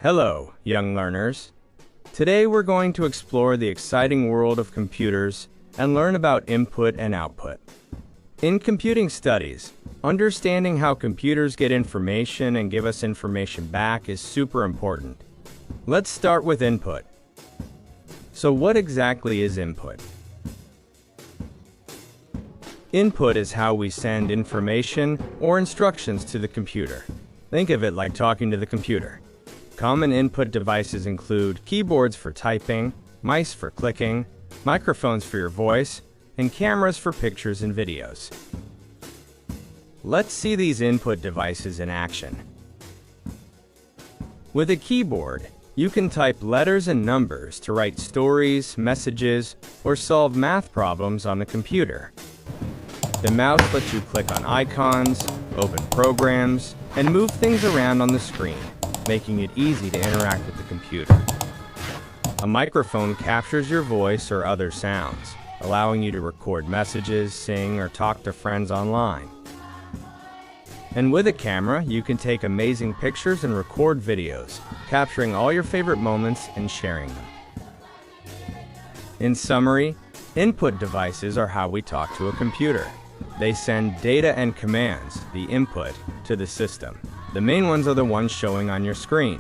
Hello, young learners. Today we're going to explore the exciting world of computers and learn about input and output. In computing studies, understanding how computers get information and give us information back is super important. Let's start with input. So what exactly is input? Input is how we send information or instructions to the computer. Think of it like talking to the computer. Common input devices include keyboards for typing, mice for clicking, microphones for your voice, and cameras for pictures and videos. Let's see these input devices in action. With a keyboard, you can type letters and numbers to write stories, messages, or solve math problems on the computer. The mouse lets you click on icons, open programs, and move things around on the screen, making it easy to interact with the computer. A microphone captures your voice or other sounds, allowing you to record messages, sing, or talk to friends online. And with a camera, you can take amazing pictures and record videos, capturing all your favorite moments and sharing them. In summary, input devices are how we talk to a computer. They send data and commands, the input, to the system. The main ones are the ones showing on your screen.